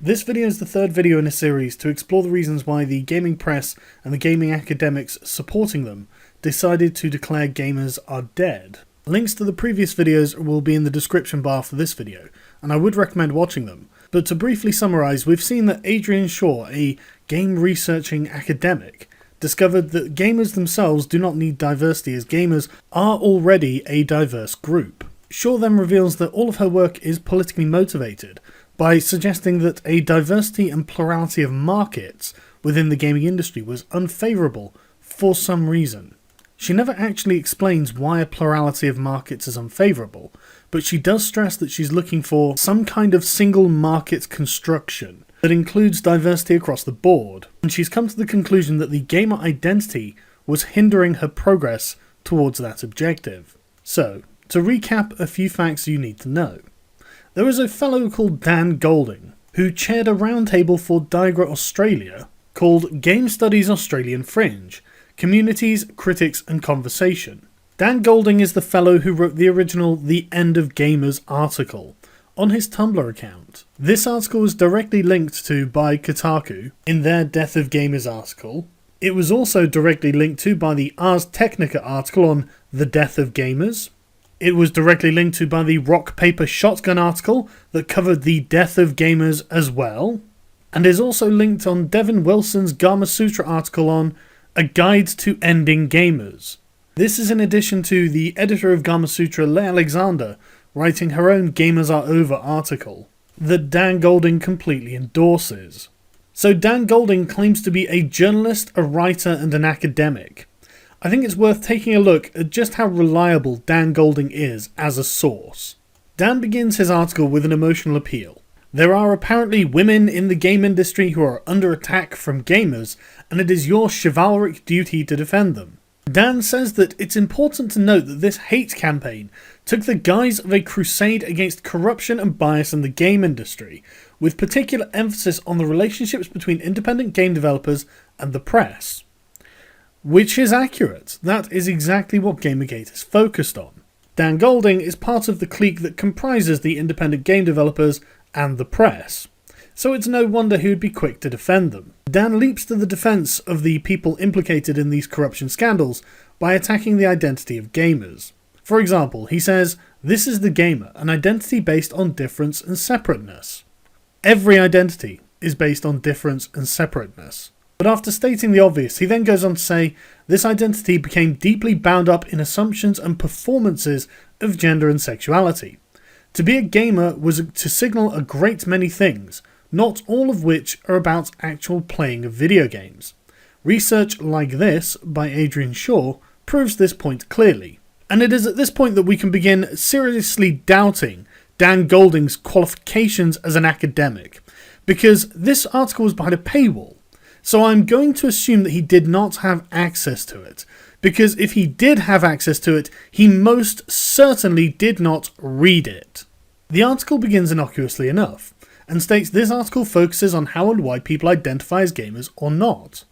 This video is the third video in a series to explore the reasons why the gaming press and the gaming academics supporting them decided to declare gamers are dead. Links to the previous videos will be in the description bar for this video, and I would recommend watching them. But to briefly summarise, we've seen that Adrian Shaw, a game researching academic, discovered that gamers themselves do not need diversity, as gamers are already a diverse group. Shaw then reveals that all of her work is politically motivated, by suggesting that a diversity and plurality of markets within the gaming industry was unfavourable for some reason. She never actually explains why a plurality of markets is unfavourable, but she does stress that she's looking for some kind of single market construction that includes diversity across the board, and she's come to the conclusion that the gamer identity was hindering her progress towards that objective. So, to recap a few facts you need to know. There was a fellow called Dan Golding, who chaired a roundtable for Diagra Australia called Game Studies Australian Fringe, Communities, Critics and Conversation. Dan Golding is the fellow who wrote the original The End of Gamers article on his Tumblr account. This article was directly linked to by Kotaku in their Death of Gamers article. It was also directly linked to by the Ars Technica article on the Death of Gamers. It was directly linked to by the Rock Paper Shotgun article that covered the Death of Gamers as well, and is also linked on Devin Wilson's Gama Sutra article on A Guide to Ending Gamers. This is in addition to the editor of Gama Sutra, Leigh Alexander, writing her own Gamers Are Over article that Dan Golding completely endorses. So Dan Golding claims to be a journalist, a writer and an academic. I think it's worth taking a look at just how reliable Dan Golding is as a source. Dan begins his article with an emotional appeal. There are apparently women in the game industry who are under attack from gamers, and it is your chivalric duty to defend them. Dan says that it's important to note that this hate campaign took the guise of a crusade against corruption and bias in the game industry, with particular emphasis on the relationships between independent game developers and the press. Which is accurate. That is exactly what Gamergate is focused on. Dan Golding is part of the clique that comprises the independent game developers and the press, so it's no wonder he would be quick to defend them. Dan leaps to the defence of the people implicated in these corruption scandals by attacking the identity of gamers. For example, he says, "This is the gamer, an identity based on difference and separateness." Every identity is based on difference and separateness. But after stating the obvious, he then goes on to say, this identity became deeply bound up in assumptions and performances of gender and sexuality. To be a gamer was to signal a great many things, not all of which are about actual playing of video games. Research like this, by Adrian Shaw, proves this point clearly. And it is at this point that we can begin seriously doubting Dan Golding's qualifications as an academic, because this article was behind a paywall. So I'm going to assume that he did not have access to it, because if he did have access to it, he most certainly did not read it. The article begins innocuously enough, and states this article focuses on how and why people identify as gamers or not.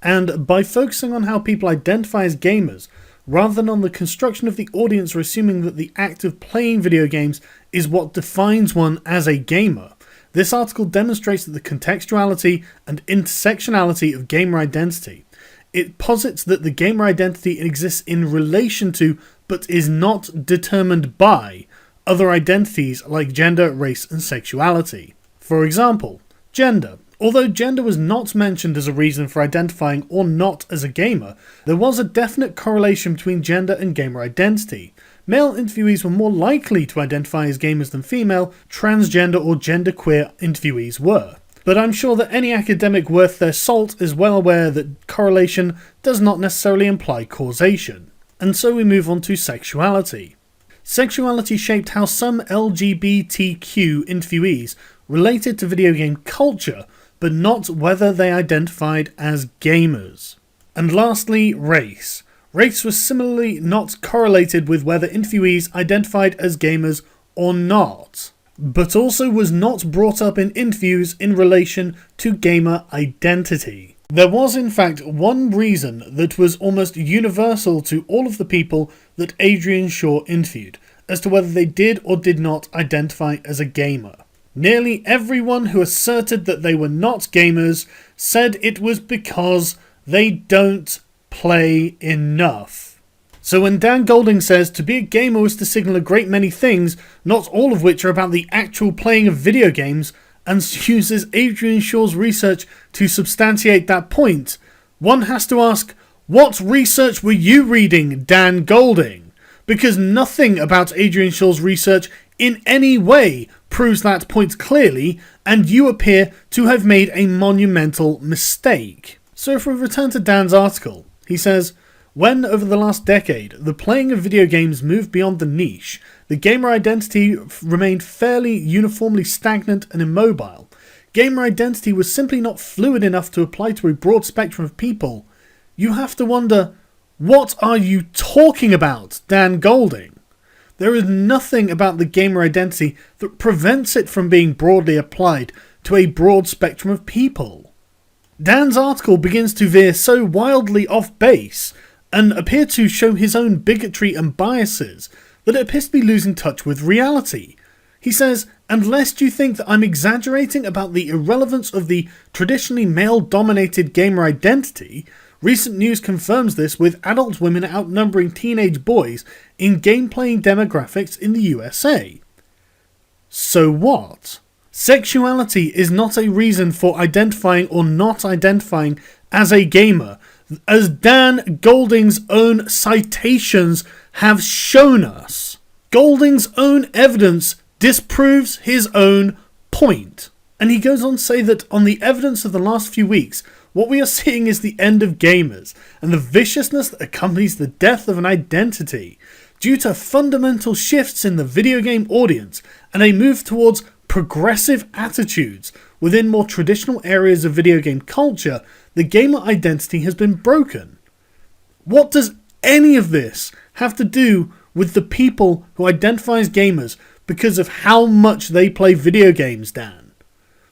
And by focusing on how people identify as gamers, rather than on the construction of the audience or assuming that the act of playing video games is what defines one as a gamer, this article demonstrates that the contextuality and intersectionality of gamer identity. It posits that the gamer identity exists in relation to, but is not determined by, other identities like gender, race and sexuality. For example, gender. Although gender was not mentioned as a reason for identifying or not as a gamer, there was a definite correlation between gender and gamer identity. Male interviewees were more likely to identify as gamers than female, transgender or genderqueer interviewees were. But I'm sure that any academic worth their salt is well aware that correlation does not necessarily imply causation. And so we move on to sexuality. Sexuality shaped how some LGBTQ interviewees related to video game culture, but not whether they identified as gamers. And lastly, race. Race was similarly not correlated with whether interviewees identified as gamers or not, but also was not brought up in interviews in relation to gamer identity. There was in fact one reason that was almost universal to all of the people that Adrian Shaw interviewed, as to whether they did or did not identify as a gamer. Nearly everyone who asserted that they were not gamers said it was because they don't play enough. So when Dan Golding says to be a gamer was to signal a great many things, not all of which are about the actual playing of video games, and uses Adrian Shaw's research to substantiate that point, one has to ask, what research were you reading, Dan Golding? Because nothing about Adrian Shaw's research in any way proves that point clearly, and you appear to have made a monumental mistake. So if we return to Dan's article, he says, when over the last decade the playing of video games moved beyond the niche, the gamer identity remained fairly uniformly stagnant and immobile. Gamer identity was simply not fluid enough to apply to a broad spectrum of people. You have to wonder, what are you talking about, Dan Golding? There is nothing about the gamer identity that prevents it from being broadly applied to a broad spectrum of people. Dan's article begins to veer so wildly off base and appear to show his own bigotry and biases that it appears to be losing touch with reality. He says, and lest you think that I'm exaggerating about the irrelevance of the traditionally male-dominated gamer identity, recent news confirms this, with adult women outnumbering teenage boys in game-playing demographics in the USA. So what? Sexuality is not a reason for identifying or not identifying as a gamer, as Dan Golding's own citations have shown us. Golding's own evidence disproves his own point. And he goes on to say that on the evidence of the last few weeks, what we are seeing is the end of gamers and the viciousness that accompanies the death of an identity due to fundamental shifts in the video game audience and a move towards progressive attitudes within more traditional areas of video game culture. The gamer identity has been broken. What does any of this have to do with the people who identify as gamers because of how much they play video games, Dan?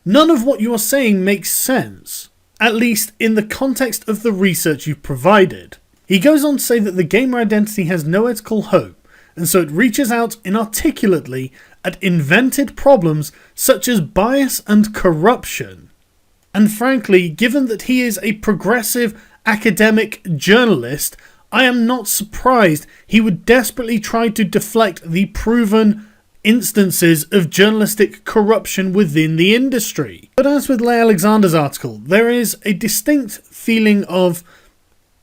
None of what you are saying makes sense, at least in the context of the research you've provided. He goes on to say that the gamer identity has nowhere to call home, and so it reaches out inarticulately at invented problems such as bias and corruption. And frankly, given that he is a progressive academic journalist, I am not surprised he would desperately try to deflect the proven instances of journalistic corruption within the industry. But as with Leigh Alexander's article, there is a distinct feeling of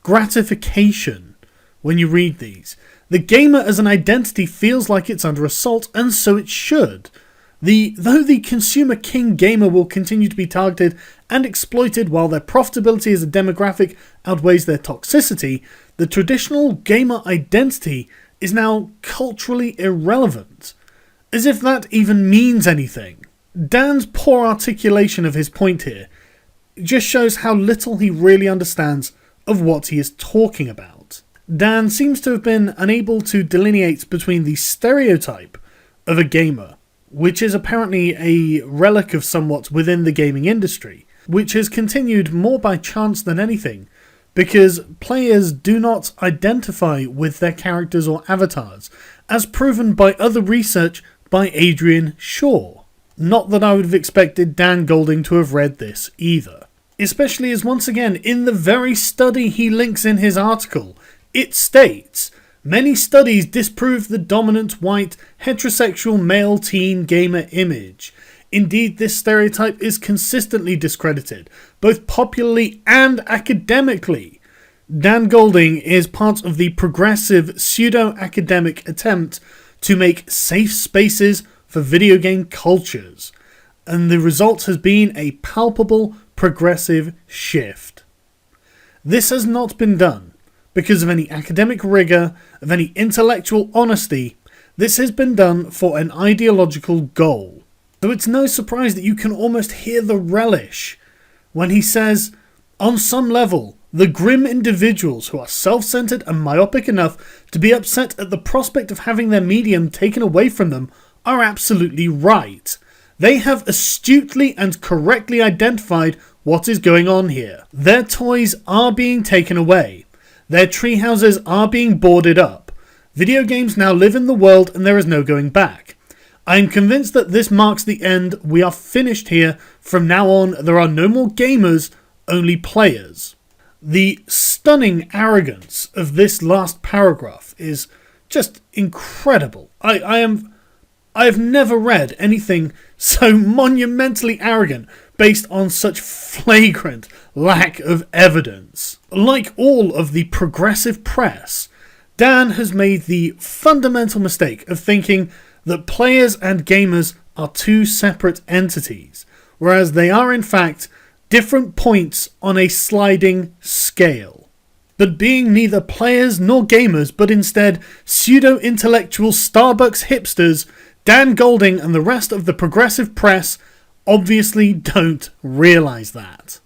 gratification when you read these. The gamer as an identity feels like it's under assault, and so it should. Though the consumer king gamer will continue to be targeted and exploited while their profitability as a demographic outweighs their toxicity, the traditional gamer identity is now culturally irrelevant. As if that even means anything. Dan's poor articulation of his point here just shows how little he really understands of what he is talking about. Dan seems to have been unable to delineate between the stereotype of a gamer, which is apparently a relic of somewhat within the gaming industry, which has continued more by chance than anything, because players do not identify with their characters or avatars, as proven by other research by Adrian Shaw. Not that I would have expected Dan Golding to have read this either. Especially as once again, in the very study he links in his article, it states, many studies disprove the dominant white heterosexual male teen gamer image. Indeed, this stereotype is consistently discredited, both popularly and academically. Dan Golding is part of the progressive pseudo-academic attempt to make safe spaces for video game cultures, and the result has been a palpable progressive shift. This has not been done because of any academic rigour, of any intellectual honesty. This has been done for an ideological goal. So it's no surprise that you can almost hear the relish when he says, on some level, the grim individuals who are self-centered and myopic enough to be upset at the prospect of having their medium taken away from them are absolutely right. They have astutely and correctly identified what is going on here. Their toys are being taken away. Their treehouses are being boarded up. Video games now live in the world and there is no going back. I'm convinced that this marks the end. We are finished here. From now on, there are no more gamers, only players. The stunning arrogance of this last paragraph is just incredible. I've never read anything so monumentally arrogant based on such flagrant lack of evidence. Like all of the progressive press, Dan has made the fundamental mistake of thinking that players and gamers are two separate entities, whereas they are in fact different points on a sliding scale. But being neither players nor gamers, but instead pseudo-intellectual Starbucks hipsters, Dan Golding and the rest of the progressive press obviously don't realise that.